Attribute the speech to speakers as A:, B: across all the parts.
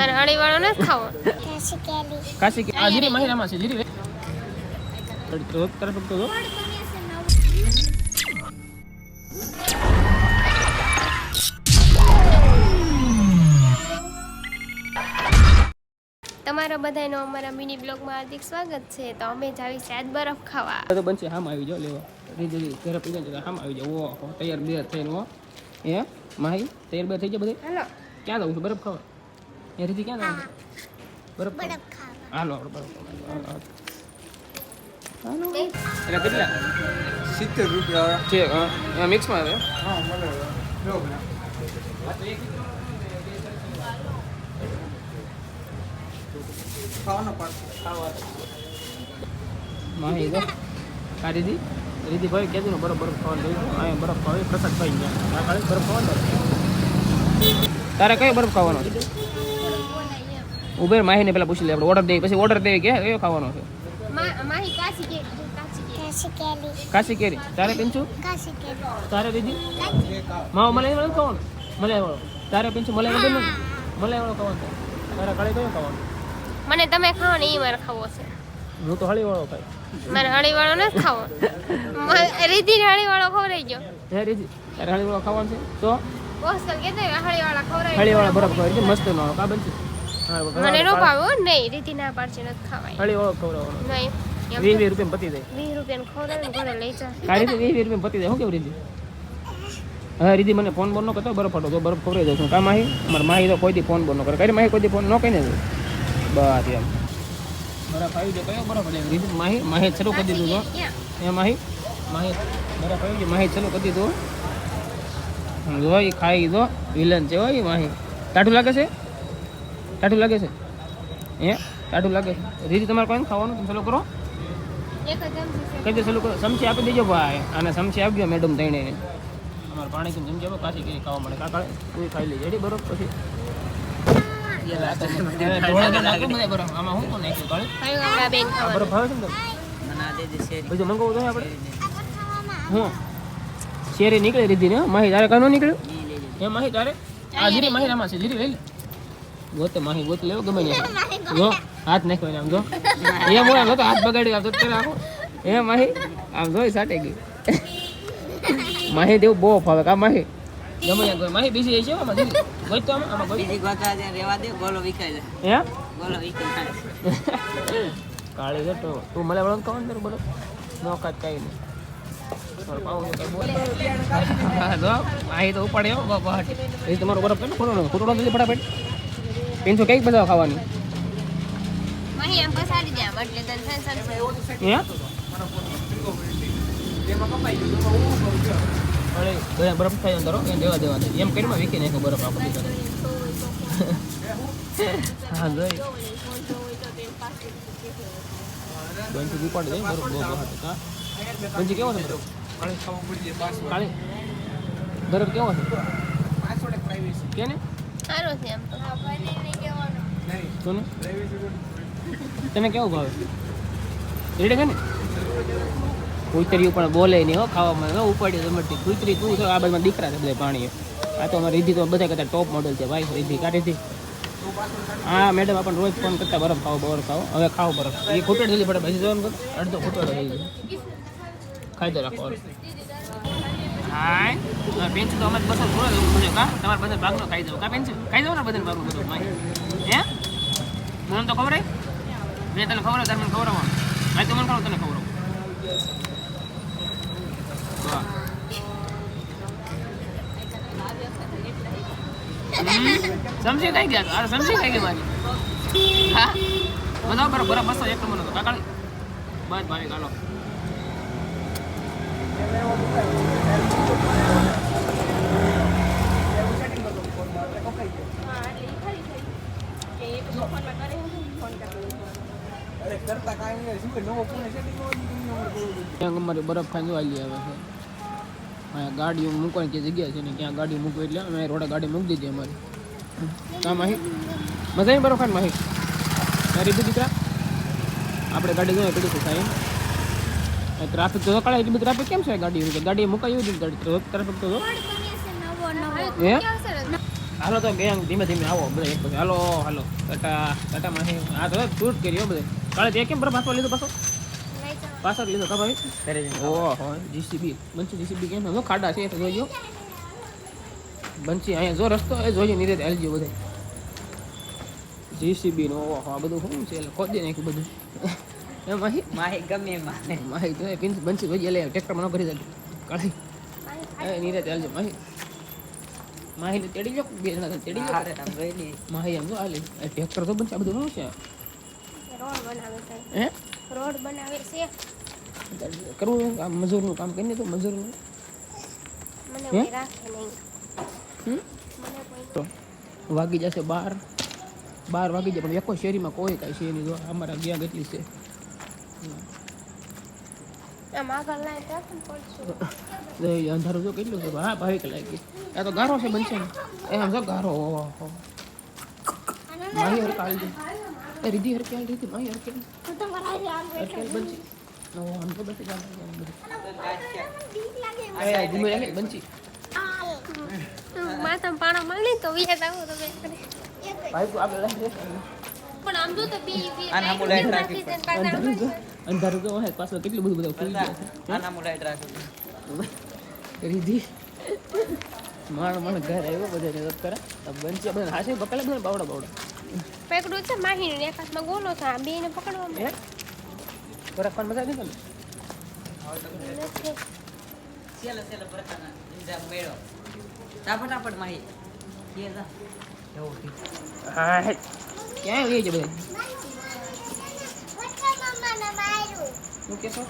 A: મારે હળીવાળો નથી ખાવો.
B: કાશી કે આ જીરી મહિનામાં છે જીરી તરફ તો
A: તમારા બધાનો અમારા મિની બ્લોગમાં હાર્દિક સ્વાગત છે. તો અમે જ આવી છે આજ બરફ ખાવા.
B: તો બનશે હામ આવી જાવ લેવા રીધી ઘરે પી જાય હામ આવી જાવ ઓહો તૈયાર બે થઈને હો એ માહી તૈયાર બે થઈ જાય બધે.
A: હાલો
B: ક્યાં જવું છે બરફ ખાવા? એ રીધી ક્યાં જવું બરફ ખાવા? હાલો આપણે બરફ ખાવા. હાલો એટલે કેટલા
C: 70 રૂપિયા
B: છે હા મિક્સમાં આવે
C: હા મળે લો ખાવાનો પાસ
B: માહી ગો આ રીધી રીધી ભાઈ કેદી નો બરફ ખાવાનું જોયું અહીંયા બરફ ખાવા પ્રસાદ ભાઈ ગયા આ કાલે બરફ ખાવાનો તારે કયો બરફ ખાવાનો છે? ઉભેર માહીને પેલા પૂછી લે આપણે ઓર્ડર દઈએ પછી ઓર્ડર દઈએ કે કયો ખાવાનો છે?
A: માહી
B: કાશી કેરી તારે પિંચુ તારે દીદી માવો મલાઈ વાળો ખાવાનો મલાઈ વાળો તારે પિંચુ મલાઈ વાળો નથી મલાઈ વાળો ખાવાનો તારે કાલે કયો ખાવાનો?
A: મને તમે ખાવો ને એ મારે ખાવો છે.
B: હું તો હળી વાળો ખાય
A: મારે હળીવાળો નથી ખાવો. રીધિને હળીવાળો ખવડાવી ગયો.
B: હે રીધી તારે હળી વાળો ખાવાનો છે તો
A: બોસલ કહેતો હળીવાળા ખવડાવી
B: હળી વાળો બરફ ખાય છે મસ્ત નો કા બનશે
A: મને નો ભાવે નહીં. રીતિ ના પાડશે નથી ખાવાય
B: હળી વાળો ખવડાવવાનો
A: નહીં
B: 20 રૂપિયા પતી જાય
A: 20 રૂપિયાનું ખવડાવીને ઘરે લઈ જા.
B: આ રીતે 20 રૂપિયા પતી જાય શું કેવું રીધી? હા રીધી મને ફોન બોન નો કરતો બરફ ફાટો તો બરફ ખવડાવી દઉં છું કા માહી અમારે માહી તો કોઈ દી ફોન બોન નો કરે કરી માહી કોઈ દી ફોન નો કહીને બસ એમ બરફ આવી જાય કયો બરફ એટલે રીધી માહી માહી શરૂ કરી દીધું તો એ માહી માહી બરફ આવી જાય માહી શરૂ કરી દીધું જો એ ખાઈ દો વિલન છે હોય માહી ટાઢું લાગે છે ટાઢું લાગે છે હે ટાઢું લાગે છે રીધી તમારે કોઈ ખાવાનું તમે ચાલુ કરો
A: એક જ ચમચી
B: કઈ દે ચાલુ કરો સમસી આપી દેજો ભાઈ અને સમસી આપજો મેડમ તઈને અમારે પાણી કેમ સમજી આપો કાશી કેરી ખાવા મળે કાકા તું ખાઈ લેજે રેડી બરફ પછી આમાં હું કોણ નાખ્યું કાલે
A: બેન
B: બરફ ભાવે છે ને બીજું મંગાવું તો આપણે હું શેરી નીકળી રીધી ને માહી તારે કાનો નીકળ્યું એ માહી તારે આ જીરી માહી રામાં છે જીરી લઈ લે ગોતે માહી ગોત લેવો ગમે ને જો હાથ નાખ્યો આમ જો એ મોડા નતો હાથ બગાડી આવતો તે રાખો એ માહી આમ જોઈ સાટે ગઈ માહી દેવ બહુ ફાવે કા માહી ગમે ત્યાં ગઈ માહી બીજી છે આમાં દીદી ગોત તો આમાં ગોઈ
D: બીજી ગોતા દે રેવા દે ગોલો વિખાય જાય
B: હે
D: ગોલો વિખાય
B: કાળી છે તો તું મને વળન કહો ને બરો નો કાટ કાઈ નહીં માહી તો ઉપાડ્યો બહાટ એ તમારો બરફ ને ખોટો ખોટો નથી ફટાફટ પીંછો કઈક બધા ખાવાની
A: માહી એમ પસાડી દે એટલે તને સેન્સર
B: હે અરે ગયા બરફ થાય અંદરો એ દેવા દે એમ કરીને વીકી નાખો બરફ આપો હા જોઈ બંધ ઉપાડી દે બરફ બહુ બહાટ કા બંજી કેવો છે બરફ
C: કાલે ખાવા પડી જાય
B: કાળી બરફ કેવો છે કે ને
A: સારો છે એમ તો
B: સોનું તને કેવું ભાવે રેડે છે ને કુતરી પણ બોલે નહીં હો ખાવામાં હો ઉપાડી જમતી કુતરી તું છો આ બાજુમાં દીકરા છે બધા પાણી આ તો અમારી રીધી તો બધા કરતા ટોપ મોડલ છે ભાઈ રીધી કા રીધી હા મેડમ આપણને રોજ ફોન કરતા બરફ ખાઓ હવે ખાઓ બરફ એ ખૂટડ જલ્દી પડે પછી જવાનું અડધો ખૂટડ થઈ જાય ખાઈ દો રાખો હા પેન્સિલ તો અમે બસો થોડો મને કા તમારે બધા ભાગનો ખાઈ દો કા પેન્સિલ ખાઈ દો ને બધા ભાગનું બધું મારી હે મને તો ખબર મેં તને ખબર તારે મને ખવડાવવાનું મેં તો મને ખબર તને ખવડાવું સમજી કઈ ગયા અરે સમજી કઈ ગઈ મારી હા બધા બરાબર બસો એક નંબર હતો કાકાળી બસ ભાઈ ચાલો
C: કરતા કાંઈ નહીં શું નવો ફોન છે
B: અમારી બરફ ખાઈ આવી આવે છે અહીંયા ગાડીઓ મૂકવાની જે જગ્યા છે ને ક્યાં ગાડી મૂકવી એટલે અમે રોડે ગાડી મૂકી દીધી અમારી કાં માહી મજા આવી બરફ ખાને માહી તારી બી દીકરા આપણે ગાડી જોઈએ પડી છે સાહેબ ટ્રાફિક તો કાળે એટલી બધી ટ્રાફિક કેમ છે ગાડી મુકાઈ એવી ગાડી ટ્રાફિક તો હે હાલો તો ગેંગ ધીમે ધીમે આવો બધા એક પછી હાલો હાલો ટાટા માં આ તો શૂટ કર્યો બધે કાલે તે કેમ બરફ હાથમાં લીધો પાછો
A: લઈ જાઓ.
B: પાછળ લીધો કા ભાઈ
C: ઘરે જઈને
B: ઓહો જીસીબી બંચી જીસીબી કેમ જો ખાડા છે તો જોજો બંચી અહીંયા જો રસ્તો એ જોજો નીરે હાલજો બધે જીસીબી નો ઓહો આ બધું શું છે એટલે ખોદી નાખ્યું બધું એમાં
D: માહી ગમે એમાં
B: માહી તો પિન બંચી જોઈ એટલે ટ્રેક્ટરમાં ન કરી દે કાળી એ નીરે હાલજો માહી તેડી લો બે જણા તેડી લો
D: અરે તમે જોઈ લી
B: માહી એમ જો હાલી ટ્રેક્ટર તો બંચી આ બધું શું છે
A: રોડ બનાવે છે.
B: હે
A: રોડ બનાવે છે.
B: કરવું કામ મજૂરનું કામ કરીને તો મજૂરનું
A: મને
B: હે?
A: કોઈ રાખે નહીં.
B: હમ
A: મને કોઈ
B: તો વાગી જશે 12 વાગી જાય પણ એકો શેરીમાં કોઈ કાંઈ છે નહીં જો અમારા ગયા ગયેલી છે
A: આમ આગળ લાઈન રાખે ને પડશું.
B: એ અંધારું જો કેટલું છે હા ભાઈ કલાક આ તો ગારો છે બનશે ને એમ જો ગારો ઓહો માહી હર કાલ એ રીધી હર કાલ રીધી માહી હર કાલ
A: તો તમારા
B: હર કાલ બનશે નો અન તો બસ જાન
A: બીક લાગે.
B: એ ધીમે આલે બનશી
A: માથામાં પાણા મારી તો વિયાદ આવો તમે.
B: ભાઈ તું આગળ લઈ
A: પણ આમ જો તો બી
D: આના મુ લાઈટ રાખી
A: છે ને પાછળ
B: અંધારું જો હે પાછળ કેટલું બધું બધું ખુલી ગયું
D: આના મુ લાઈટ રાખી
B: છે રીધી માણ ઘર આવ્યો બધે રદ કરે બનશે બધા હાસે બકલે બધા બાવડા
A: પકડું છે માહીને એક હાથમાં ગોલો છે આ બેને પકડવામાં
B: હે બરફ પણ મજા નહીં
A: નથી.
D: સેલો પરતાના ઇન્જા મેળો ફટાફટ માહી કે જા
B: હા હે ક્યાં લઈ છે બધા શું કહેશો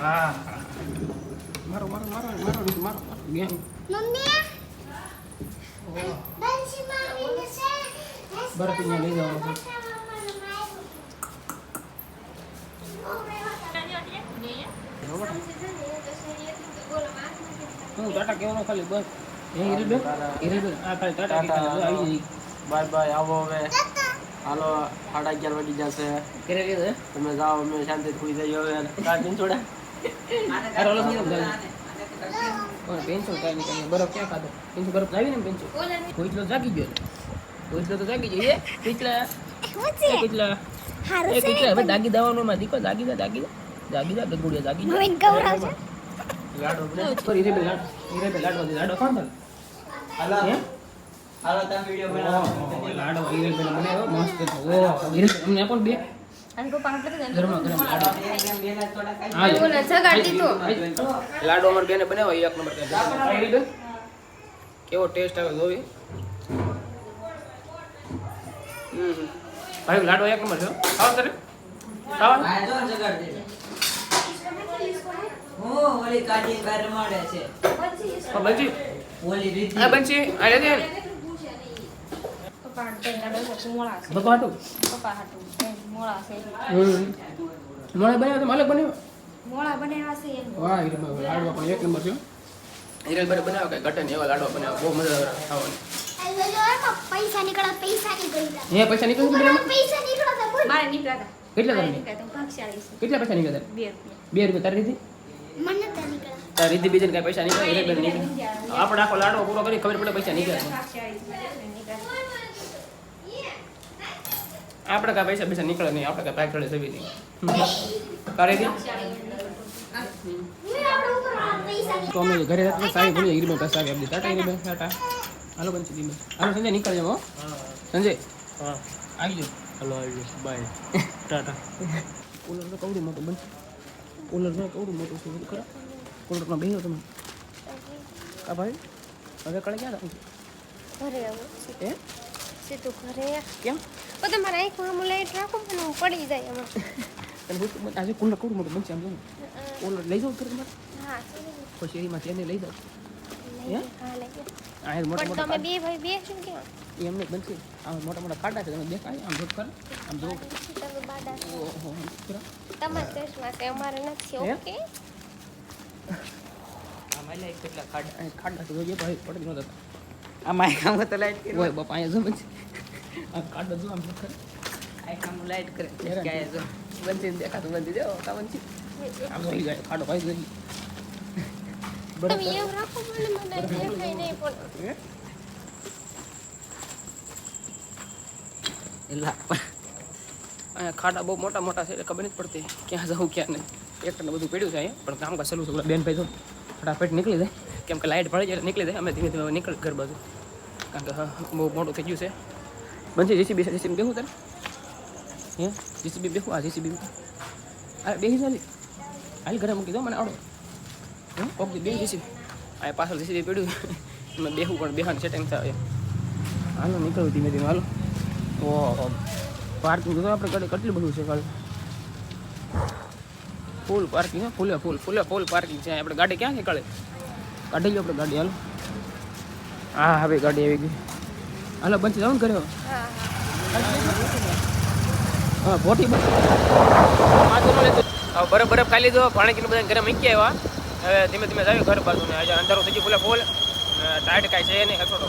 B: હા મારો ગેમ બરફ અહીંયા લઈ જવાનો છે હું ટાટા કેવાનો ખાલી બસ એ હિરલબેન આ ખાલી ટાટા કીધું આવી જઈ
C: બાય બાય આવો હવે હાલો 11:30 વાગી જશે
B: કરે કે
C: તમે જાઓ અમે શાંતિથી સુઈ જઈએ હવે કાઢીને છોડા
B: અરે ઓલો શું કરે ઓય પેન્સિલ કાઈ નહીં બરફ ક્યાં ખાધો પેન્સિલ બરફ લાવી ને પેન્સિલ કોઈટલો જાગી ગયો કોઈટલો તો જાગી ગયો એ કેટલા એ કેટલા હવે દાગી દેવાનો માં દીકો દાગી દે ગગુડિયા દાગી દે લાડો પર હીરે બે લાડો કોણ થાય
C: હાલો
B: હે
C: હાલો તમે વિડિયો બનાવો
B: લાડો હીરે બે બનાવ્યો મસ્ત છે ઓ હીરે અમને આપો બે ગરમા ગરમ લાડો હા
A: ઓલા જગાડી દીધો.
B: લાડો અમાર બેને બનાવ્યો એક નંબર કે કેવો ટેસ્ટ આવે જોવી ભાઈ લાડો એક નંબર છે ખાવ તને ખાવ
D: આ જો જગાડ દે ઓ ઓલી કાઢી બહાર મળે છે
B: બંચી
D: ઓલી રીતિ
B: આ બંચી આ લે દે બપાટુ મોળા બનાવ્યો તો માલક બનાવ્યો વાહ હીરે લાડવા પણ એક નંબર છે હીરે બરે બનાવ્યો કે ઘટે ને એવા લાડવા બનાવ્યો બહુ મજા આવે ખાવાની
E: પૈસા નીકળ્યા
B: હે પૈસા નીકળે છે બેન
E: પૈસા નીકળ્યા
A: મારે નીકળ્યા
B: કેટલા તમને કેટલા પૈસા નીકળ્યા 2 રૂપિયા તારી રીતિ
E: મને તો નીકળ્યા
B: તારી રીતિ બીજે કઈ પૈસા નીકળે હીરે બેન નીકળે આપણે આખો લાડવો પૂરો કરી ખબર પડે પૈસા નીકળે આપણે કાંઈ પૈસા નીકળે નહીં આપણે કાંઈ પાક ચડે સવી નહીં તારે દી તો અમે ઘરે રહેતા સારી ભૂલી હીરી પાસે આવી આપણી ટાટા હીરી બેન ટાટા હાલો બંચી દી હાલો સંજય નીકળ જાવ હો સંજય
C: હા
B: આવી જાઓ
C: હાલો આવી બાય ટાટા
B: કુલર તો કવડું મોટું બંચ કુલર તો કવડું મોટું છે ખરા કુલરમાં બેહો તમે કા ભાઈ હવે કળે ક્યાં
A: ઘરે આવું
B: એ
A: સીધું ઘરે
B: કેમ
A: તો તમારે આંખમાં હું લાઈટ રાખું પણ હું પડી જાય એમાં.
B: તને આજે કુલર કવડું મોટું બંચ આમ જો કુલર લઈ જાઓ ઘરે તમારે
A: હા
B: પછી એમાં તેને લઈ જાઓ
A: હા લઈ ગયો.
B: આ મોટા
A: પણ
B: મોટા
A: તમે બે ભાઈ બે છો ક્યાં
B: એમને બનશે આમ મોટા મોટા કાંટા છે તમે દેખાય આમ જોત કરે આમ જો
A: તમે બાડા છો.
B: ઓહો
A: તમારા ચશ્મા છે અમારે નથી.
B: હે?
A: ઓકે
D: હાલે કેટલા ખાડા
B: અહીં ખાડા તો જોઈએ ભાઈ પડી નહોતા
D: આ માય કામ તો લાઈટ કરી
B: ઓય બાપા અહીંયા જો આ ખાડા જો આમ ખર
D: આ કામ લાઈટ કરે
B: હેરાન
D: કે જો
B: બંધી દેખાતું બંધી દેવો કા બંધી આમ જોઈ જાય ખાડો ભાઈ જોઈ
A: તમે એવું રાખો મને દેખાય નહીં પણ
D: એલા
B: અહીંયા ખાડા બહુ મોટા મોટા છે એટલે ખબર નથી પડતી ક્યાં જવું ક્યાં નહીં એકને બધું પડ્યું છે અહીંયા પણ કામકાજ ચાલુ છે બેન ભાઈ તો ફટાફટ નીકળી જાય કેમ કે લાઇટ ભળી જાય નીકળી જાય અમે ધીમે ધીમે નીકળી ઘર બાજુ કારણ કે બહુ મોટું થઈ ગયું છે બનશે જેસીબી બેહું તારે હે જેસીબી બેહું આ જેસીબી આ બેસી ચાલી હાલ ઘરે મૂકી દો મને આવડો કોક બે જેસીબી આ પાછળ જેસીબી પડ્યું એમાં બેહું પણ બેહાનું સેટિંગ થાય હાલો નીકળવું ધીમે ધીમે હાલો ઓહો પાર્કિંગ તો આપણે ગાડી કેટલું બધું છે કાલે ફૂલ પાર્કિંગ ફૂલ પાર્કિંગ છે આપણે ગાડી ક્યાં નીકળે કાઢી લો આપણે ગાડી હાલો હા હવે ગાડી આવી ગઈ હાલો બંધ જાવ ને કર્યો
A: હા
B: હા ભોટી બરફ બરફ ખાઈ લીધો પાણી કિલો બધા ઘરે મૂકી આવ્યા હવે ધીમે ધીમે જાય ઘર બાજુ ને આજે અંધારું થઈ ગયું ફૂલ ટાઈટ કાંઈ છે નહીં કચોડો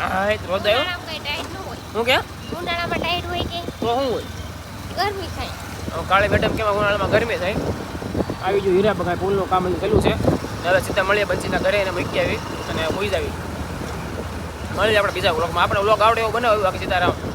B: હા એ રોજ આવ્યો
A: કઈ ટાઈટ ન હોય
B: હું ક્યાં
A: ઉનાળામાં ટાઈટ હોય કે
B: તો શું હોય
A: ગરમી થાય
B: કાળી મેડમ કેવા ઉનાળામાં ગરમી થાય આવી જો હીરા બગાય પુલનું કામ હજુ ચાલુ છે હવે સીધા મળીએ બંસીના ઘરે એને મૂકી આવી અને હોઈ જ આવી મળી આપણે બીજા વ્લોગમાં આપણે વ્લોગ આવડે એવો બનાવ્યું બાકી સીતારામ